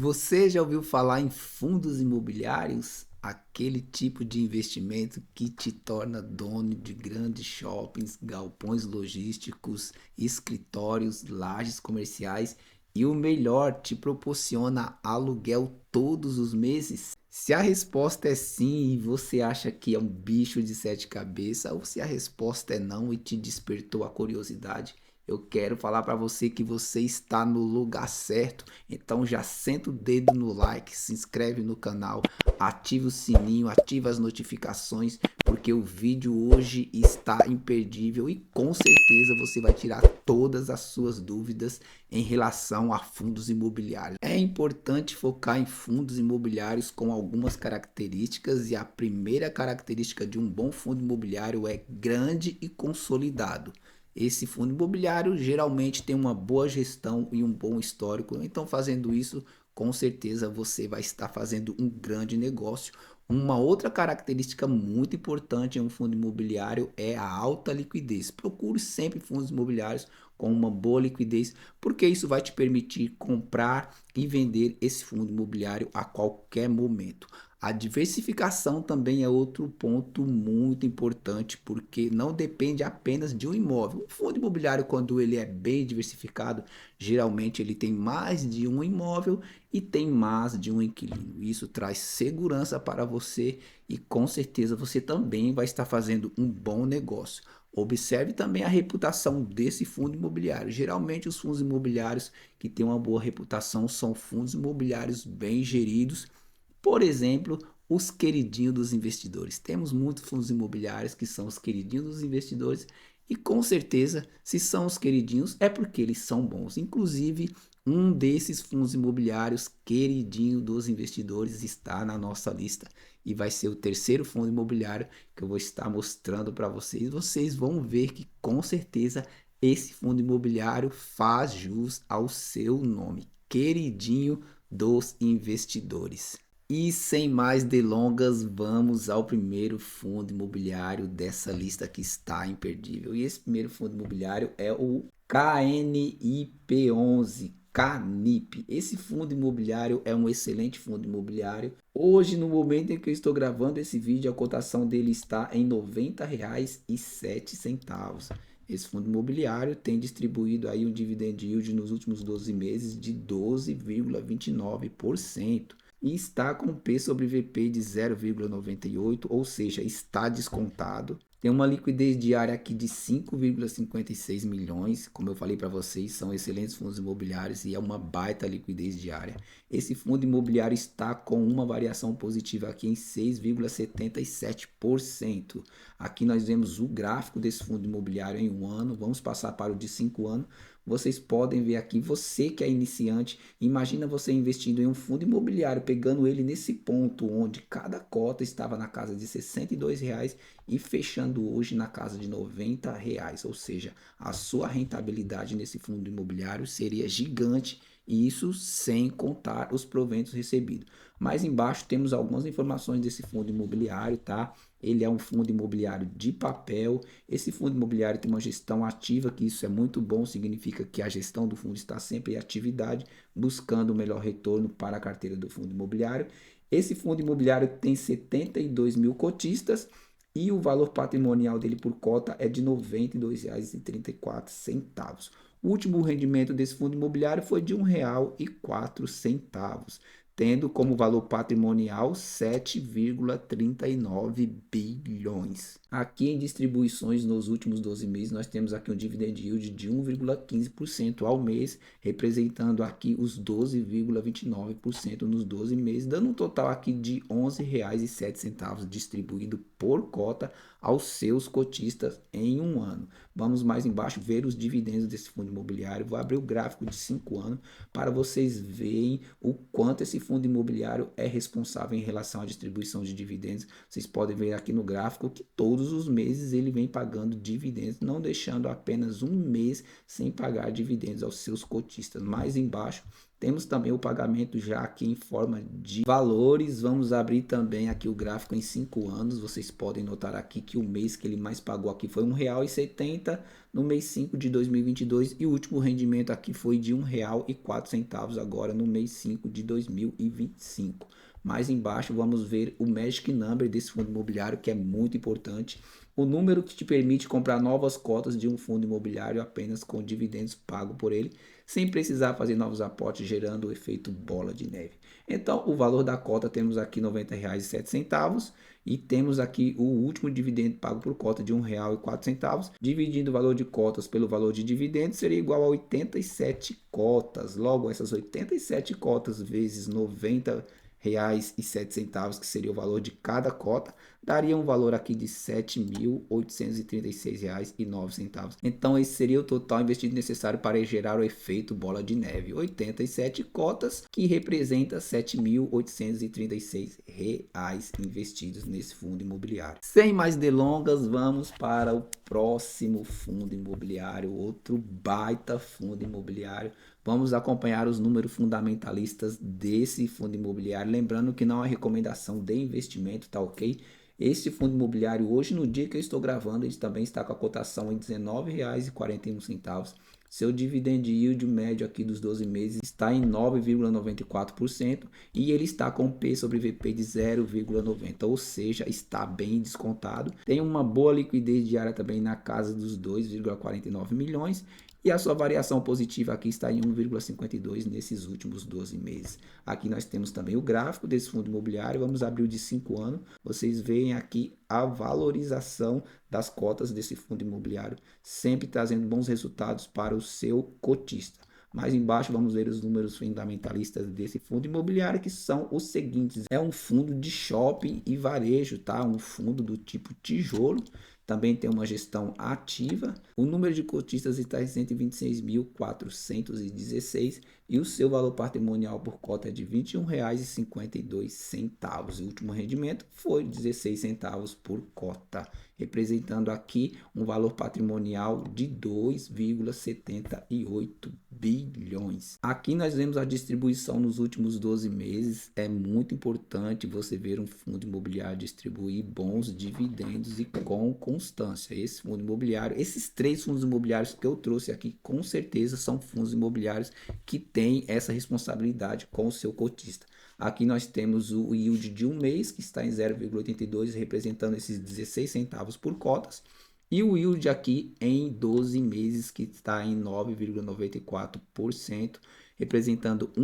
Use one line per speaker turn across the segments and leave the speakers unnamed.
Você já ouviu falar em fundos imobiliários? Aquele tipo de investimento que te torna dono de grandes shoppings, galpões logísticos, escritórios, lajes comerciais e o melhor, te proporciona aluguel todos os meses? Se a resposta é sim e você acha que é um bicho de sete cabeças, ou se a resposta é não e te despertou a curiosidade, eu quero falar para você que você está no lugar certo. Então já senta o dedo no like, se inscreve no canal, ativa o sininho, ativa as notificações, porque o vídeo hoje está imperdível e com certeza você vai tirar todas as suas dúvidas em relação a fundos imobiliários. É importante focar em fundos imobiliários com algumas características e a primeira característica de um bom fundo imobiliário é grande e consolidado. Esse fundo imobiliário geralmente tem uma boa gestão e um bom histórico. Então, fazendo isso, com certeza você vai estar fazendo um grande negócio. Uma outra característica muito importante em um fundo imobiliário é a alta liquidez. Procure sempre fundos imobiliários com uma boa liquidez, porque isso vai te permitir comprar e vender esse fundo imobiliário a qualquer momento. A diversificação também é outro ponto muito importante, porque não depende apenas de um imóvel. O fundo imobiliário, quando ele é bem diversificado, geralmente ele tem mais de um imóvel e tem mais de um inquilino. Isso traz segurança para você e com certeza você também vai estar fazendo um bom negócio. Observe também a reputação desse fundo imobiliário. Geralmente, os fundos imobiliários que têm uma boa reputação são fundos imobiliários bem geridos, por exemplo, os queridinhos dos investidores. Temos muitos fundos imobiliários que são os queridinhos dos investidores e com certeza, se são os queridinhos, é porque eles são bons. Inclusive, um desses fundos imobiliários queridinho dos investidores está na nossa lista e vai ser o terceiro fundo imobiliário que eu vou estar mostrando para vocês. Vocês vão ver que com certeza esse fundo imobiliário faz jus ao seu nome, queridinho dos investidores. E sem mais delongas, vamos ao primeiro fundo imobiliário dessa lista que está imperdível. E esse primeiro fundo imobiliário é o KNIP11, Canip. Esse fundo imobiliário é um excelente fundo imobiliário. Hoje, no momento em que eu estou gravando esse vídeo, a cotação dele está em R$ 90,07. Esse fundo imobiliário tem distribuído aí um dividend yield nos últimos 12 meses de 12,29% e está com P sobre VP de 0,98, ou seja, está descontado. Tem uma liquidez diária aqui de 5,56 milhões. Como eu falei para vocês, são excelentes fundos imobiliários e é uma baita liquidez diária. Esse fundo imobiliário está com uma variação positiva aqui em 6,77%. Aqui nós vemos o gráfico desse fundo imobiliário em um ano. Vamos passar para o de 5 anos. Vocês podem ver aqui, você que é iniciante, imagina você investindo em um fundo imobiliário, pegando ele nesse ponto onde cada cota estava na casa de R$ 62 e fechando hoje na casa de R$ 90, ou seja, a sua rentabilidade nesse fundo imobiliário seria gigante, e isso sem contar os proventos recebidos. Mais embaixo temos algumas informações desse fundo imobiliário, tá? Ele é um fundo imobiliário de papel. Esse fundo imobiliário tem uma gestão ativa, que isso é muito bom, significa que a gestão do fundo está sempre em atividade, buscando o melhor retorno para a carteira do fundo imobiliário. Esse fundo imobiliário tem 72 mil cotistas e o valor patrimonial dele por cota é de R$ 92,34. O último rendimento desse fundo imobiliário foi de R$ 1,04, tendo como valor patrimonial 7,39 bilhões. Aqui em distribuições nos últimos 12 meses, nós temos aqui um dividend yield de 1,15% ao mês, representando aqui os 12,29% nos 12 meses, dando um total aqui de R$ 11,07 distribuído por cota aos seus cotistas em um ano. Vamos mais embaixo ver os dividendos desse fundo imobiliário. Vou abrir o gráfico de 5 anos para vocês verem o quanto esse fundo imobiliário é responsável em relação à distribuição de dividendos. Vocês podem ver aqui no gráfico que todos os meses ele vem pagando dividendos, não deixando apenas um mês sem pagar dividendos aos seus cotistas. Mais embaixo Temos também o pagamento já aqui em forma de valores. Vamos abrir também aqui o gráfico em 5 anos. Vocês podem notar aqui que o mês que ele mais pagou aqui foi R$ 1,70 no mês 5 de 2022 e o último rendimento aqui foi de R$ 1,04 agora no mês 5 de 2025. Mais embaixo vamos ver o Magic Number desse fundo imobiliário, que é muito importante. O número que te permite comprar novas cotas de um fundo imobiliário apenas com dividendos pagos por ele, sem precisar fazer novos aportes, gerando o efeito bola de neve. Então, o valor da cota temos aqui R$ 90,07 e temos aqui o último dividendo pago por cota de R$ 1,04. Dividindo o valor de cotas pelo valor de dividendos seria igual a 87 cotas. Logo, essas 87 cotas vezes R$ 90,07, que seria o valor de cada cota, daria um valor aqui de R$ 7.836,09. Então, esse seria o total investido necessário para gerar o efeito bola de neve. 87 cotas, que representa R$ 7.836 investidos nesse fundo imobiliário. Sem mais delongas, vamos para o próximo fundo imobiliário, outro baita fundo imobiliário. Vamos acompanhar os números fundamentalistas desse fundo imobiliário. Lembrando que não é recomendação de investimento, tá ok? Este fundo imobiliário, hoje, no dia que eu estou gravando, ele também está com a cotação em R$ 19,41. Seu dividend yield médio aqui dos 12 meses está em 9,94% e ele está com P sobre VP de 0,90, ou seja, está bem descontado. Tem uma boa liquidez diária também na casa dos 2,49 milhões. E a sua variação positiva aqui está em 1,52 nesses últimos 12 meses. Aqui nós temos também o gráfico desse fundo imobiliário. Vamos abrir o de 5 anos. Vocês veem aqui a valorização das cotas desse fundo imobiliário, sempre trazendo bons resultados para o seu cotista. Mais embaixo vamos ver os números fundamentalistas desse fundo imobiliário, que são os seguintes. É um fundo de shopping e varejo, tá? Um fundo do tipo tijolo. Também tem uma gestão ativa. O número de cotistas está em 126.416 e o seu valor patrimonial por cota é de R$ 21,52. O último rendimento foi 16 centavos por cota, representando aqui um valor patrimonial de 2,78 bilhões. Aqui nós vemos a distribuição nos últimos 12 meses. É muito importante você ver um fundo imobiliário distribuir bons dividendos e com constância. Esse fundo imobiliário, esses 3 fundos imobiliários que eu trouxe aqui, com certeza são fundos imobiliários que têm essa responsabilidade com o seu cotista. Aqui nós temos o yield de um mês, que está em 0,82, representando esses 16 centavos por cotas. E o yield aqui em 12 meses, que está em 9,94%, representando R$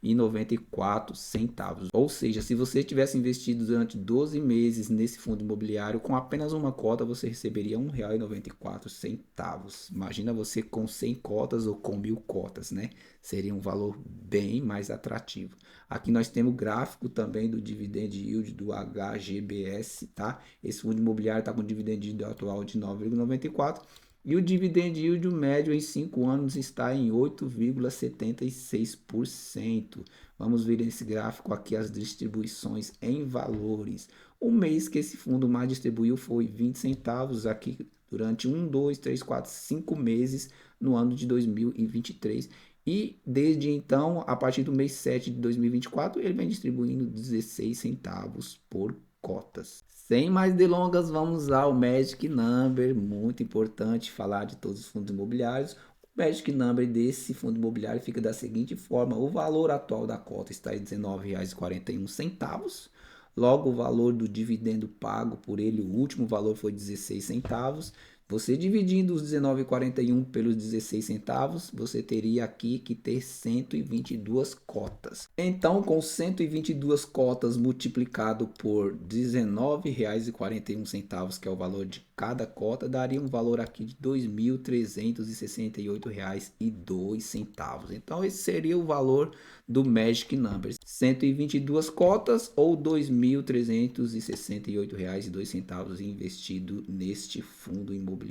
1,94. Ou seja, se você tivesse investido durante 12 meses nesse fundo imobiliário, com apenas uma cota, você receberia R$ 1,94. Imagina você com 100 cotas ou com 1.000 cotas, né? Seria um valor bem mais atrativo. Aqui nós temos o gráfico também do dividend yield do HGBS, tá? Esse fundo imobiliário está com dividend yield atual de 9,94. E o dividend yield médio em 5 anos está em 8,76%. Vamos ver nesse gráfico aqui as distribuições em valores. O mês que esse fundo mais distribuiu foi 20 centavos aqui durante 1, 2, 3, 4, 5 meses no ano de 2023. E desde então, a partir do mês 7 de 2024, ele vem distribuindo 16 centavos por cotas. Sem mais delongas, vamos ao Magic Number, muito importante falar de todos os fundos imobiliários. O Magic Number desse fundo imobiliário fica da seguinte forma: o valor atual da cota está em R$ 19,41. Logo, o valor do dividendo pago por ele, o último valor foi 16 centavos. Você dividindo os 19,41 pelos 16 centavos, você teria aqui que ter 122 cotas. Então, com 122 cotas multiplicado por R$ 19,41, que é o valor de cada cota, daria um valor aqui de R$ 2.368,02. Então, esse seria o valor do Magic Numbers. 122 cotas ou R$ 2.368,02 investido neste fundo imobiliário.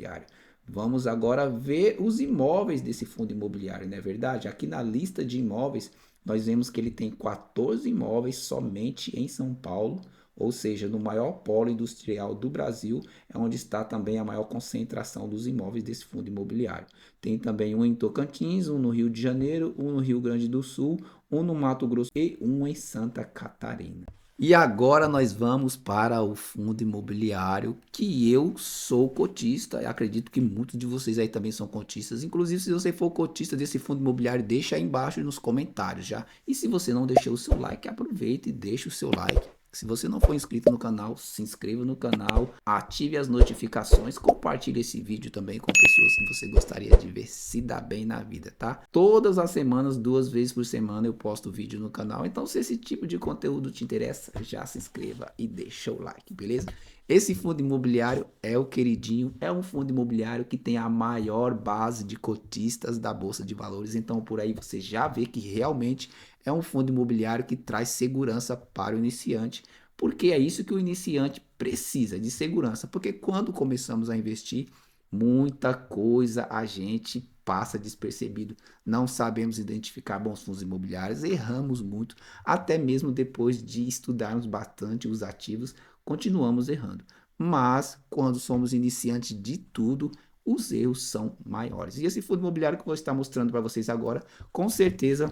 Vamos agora ver os imóveis desse fundo imobiliário, não é verdade? Aqui na lista de imóveis, nós vemos que ele tem 14 imóveis somente em São Paulo, ou seja, no maior polo industrial do Brasil, é onde está também a maior concentração dos imóveis desse fundo imobiliário. Tem também um em Tocantins, um no Rio de Janeiro, um no Rio Grande do Sul, um no Mato Grosso e um em Santa Catarina. E agora nós vamos para o fundo imobiliário que eu sou cotista. Eu acredito que muitos de vocês aí também são cotistas. Inclusive, se você for cotista desse fundo imobiliário, deixa aí embaixo nos comentários já. E se você não deixou o seu like, aproveita e deixa o seu like. Se você não for inscrito no canal, se inscreva no canal, ative as notificações, compartilhe esse vídeo também com pessoas que você gostaria de ver se dar bem na vida, tá? Todas as semanas, 2 vezes por semana, eu posto vídeo no canal. Então, se esse tipo de conteúdo te interessa, já se inscreva e deixa o like, beleza? Esse fundo imobiliário é o queridinho, é um fundo imobiliário que tem a maior base de cotistas da Bolsa de Valores. Então, por aí você já vê que realmente é um fundo imobiliário que traz segurança para o iniciante, porque é isso que o iniciante precisa, de segurança. Porque quando começamos a investir, muita coisa a gente passa despercebido. Não sabemos identificar bons fundos imobiliários, erramos muito, até mesmo depois de estudarmos bastante os ativos, continuamos errando. Mas quando somos iniciantes de tudo, os erros são maiores. E esse fundo imobiliário que eu vou estar mostrando para vocês agora, com certeza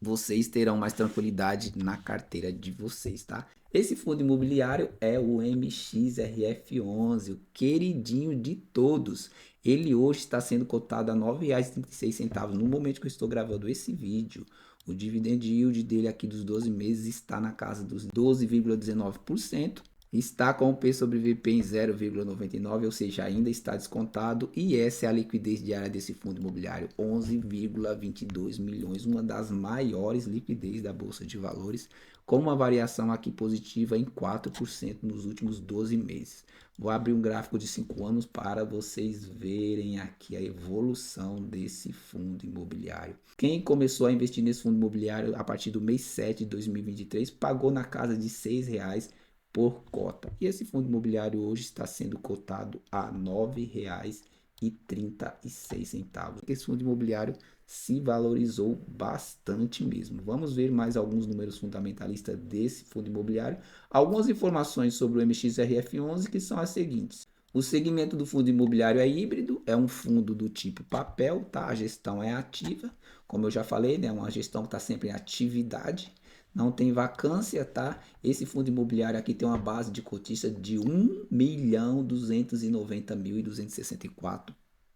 vocês terão mais tranquilidade na carteira de vocês, tá? Esse fundo imobiliário é o MXRF11, o queridinho de todos. Ele hoje está sendo cotado a R$ 9,36 no momento que eu estou gravando esse vídeo. O dividend yield dele aqui dos 12 meses está na casa dos 12,19%. Está com o P sobre VP em 0,99, ou seja, ainda está descontado. E essa é a liquidez diária desse fundo imobiliário, 11,22 milhões, uma das maiores liquidez da Bolsa de Valores, com uma variação aqui positiva em 4% nos últimos 12 meses. Vou abrir um gráfico de 5 anos para vocês verem aqui a evolução desse fundo imobiliário. Quem começou a investir nesse fundo imobiliário a partir do mês 7 de 2023 pagou na casa de R$ 6 por cota. E esse fundo imobiliário hoje está sendo cotado a R$ 9,36. Esse fundo imobiliário se valorizou bastante mesmo. Vamos ver mais alguns números fundamentalistas desse fundo imobiliário. Algumas informações sobre o MXRF11 que são as seguintes. O segmento do fundo imobiliário é híbrido, é um fundo do tipo papel, tá? A gestão é ativa, como eu já falei, né? Uma gestão que está sempre em atividade. Não tem vacância, tá? Esse fundo imobiliário aqui tem uma base de cotista de 1.290.264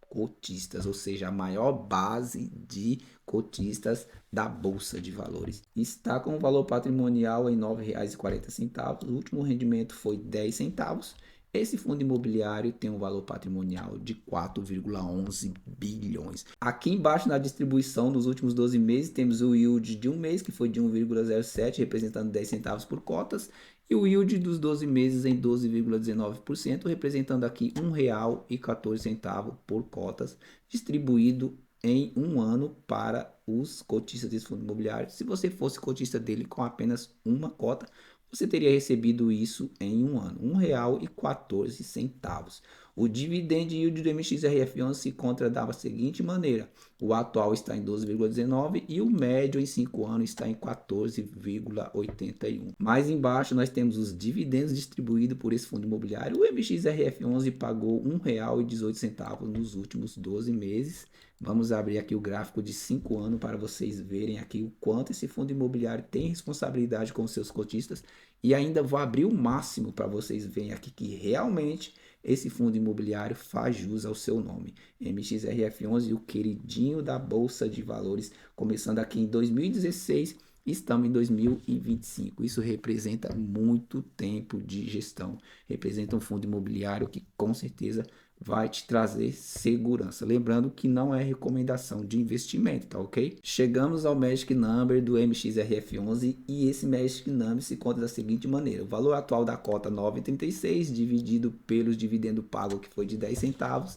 cotistas, ou seja, a maior base de cotistas da Bolsa de Valores. Está com o valor patrimonial em R$ 9,40. O último rendimento foi 10 centavos. Esse fundo imobiliário tem um valor patrimonial de 4,11 bilhões. Aqui embaixo na distribuição, nos últimos 12 meses, temos o yield de um mês, que foi de 1,07, representando 10 centavos por cotas, e o yield dos 12 meses em 12,19%, representando aqui R$ 1,14 por cotas, distribuído em um ano para os cotistas desse fundo imobiliário. Se você fosse cotista dele com apenas uma cota, você teria recebido isso em um ano, R$ 1,14. O dividend yield do MXRF11 se encontra da seguinte maneira: o atual está em 12,19 e o médio em 5 anos está em 14,81. Mais embaixo nós temos os dividendos distribuídos por esse fundo imobiliário. O MXRF11 pagou R$ 1,18 nos últimos 12 meses. Vamos abrir aqui o gráfico de 5 anos para vocês verem aqui o quanto esse fundo imobiliário tem responsabilidade com os seus cotistas. E ainda vou abrir o máximo para vocês verem aqui que realmente esse fundo imobiliário faz jus ao seu nome. MXRF11, o queridinho da Bolsa de Valores, começando aqui em 2016, estamos em 2025. Isso representa muito tempo de gestão. Representa um fundo imobiliário que com certeza vai te trazer segurança. Lembrando que não é recomendação de investimento, tá ok? Chegamos ao Magic Number do MXRF11 e esse Magic Number se conta da seguinte maneira: o valor atual da cota 9,36 dividido pelos dividendos pagos, que foi de 10 centavos,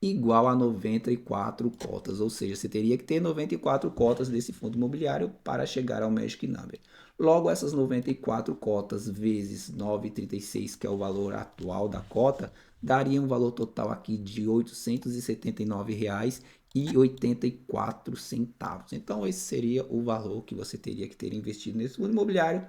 igual a 94 cotas, ou seja, você teria que ter 94 cotas desse fundo imobiliário para chegar ao Magic Number. Logo, essas 94 cotas vezes 9,36, que é o valor atual da cota, daria um valor total aqui de R$ 879,84. Então, esse seria o valor que você teria que ter investido nesse fundo imobiliário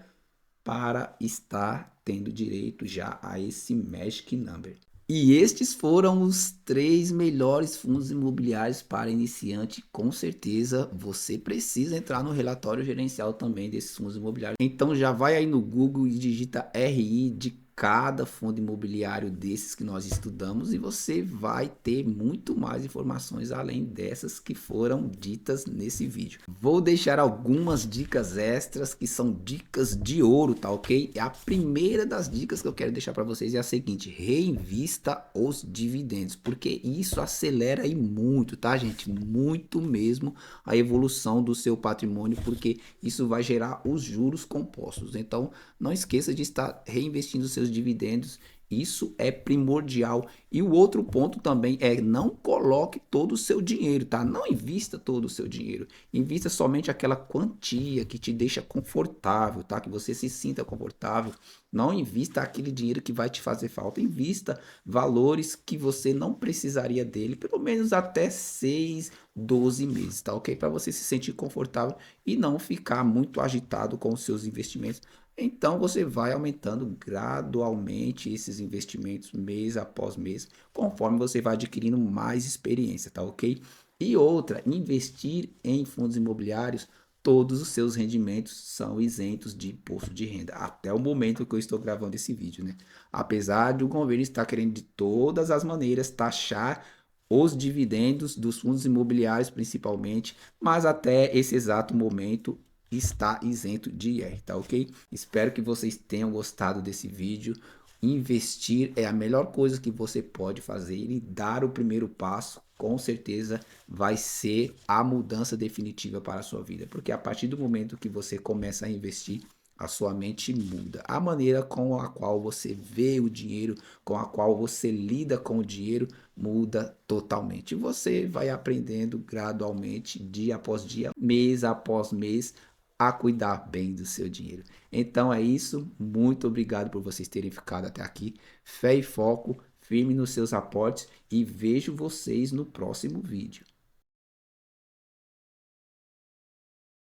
para estar tendo direito já a esse Magic Number. E estes foram os 3 melhores fundos imobiliários para iniciante. Com certeza você precisa entrar no relatório gerencial também desses fundos imobiliários. Então já vai aí no Google e digita RI de cada fundo imobiliário desses que nós estudamos e você vai ter muito mais informações além dessas que foram ditas nesse vídeo. Vou deixar algumas dicas extras que são dicas de ouro, tá ok? A primeira das dicas que eu quero deixar para vocês é a seguinte: reinvista os dividendos, porque isso acelera aí muito, tá, gente? Muito mesmo a evolução do seu patrimônio, porque isso vai gerar os juros compostos. Então, não esqueça de estar reinvestindo seus dividendos. Isso é primordial. E o outro ponto também é não coloque todo o seu dinheiro, tá? Não invista todo o seu dinheiro. Invista somente aquela quantia que te deixa confortável, tá? Que você se sinta confortável. Não invista aquele dinheiro que vai te fazer falta. Invista valores que você não precisaria dele, pelo menos até 6, 12 meses, tá ok? Para você se sentir confortável e não ficar muito agitado com os seus investimentos. Então você vai aumentando gradualmente esses investimentos mês após mês, conforme você vai adquirindo mais experiência, tá ok? E outra, investir em fundos imobiliários, todos os seus rendimentos são isentos de imposto de renda, até o momento que eu estou gravando esse vídeo, né? Apesar de o governo estar querendo de todas as maneiras taxar os dividendos dos fundos imobiliários principalmente, mas até esse exato momento está isento de IR, tá ok? Espero que vocês tenham gostado desse vídeo. Investir é a melhor coisa que você pode fazer e dar o primeiro passo, com certeza vai ser a mudança definitiva para a sua vida, porque a partir do momento que você começa a investir, a sua mente muda. A maneira com a qual você vê o dinheiro, com a qual você lida com o dinheiro, muda totalmente. Você vai aprendendo gradualmente, dia após dia, mês após mês, a cuidar bem do seu dinheiro. Então é isso. Muito obrigado por vocês terem ficado até aqui. Fé e foco, firme nos seus aportes e vejo vocês no próximo vídeo.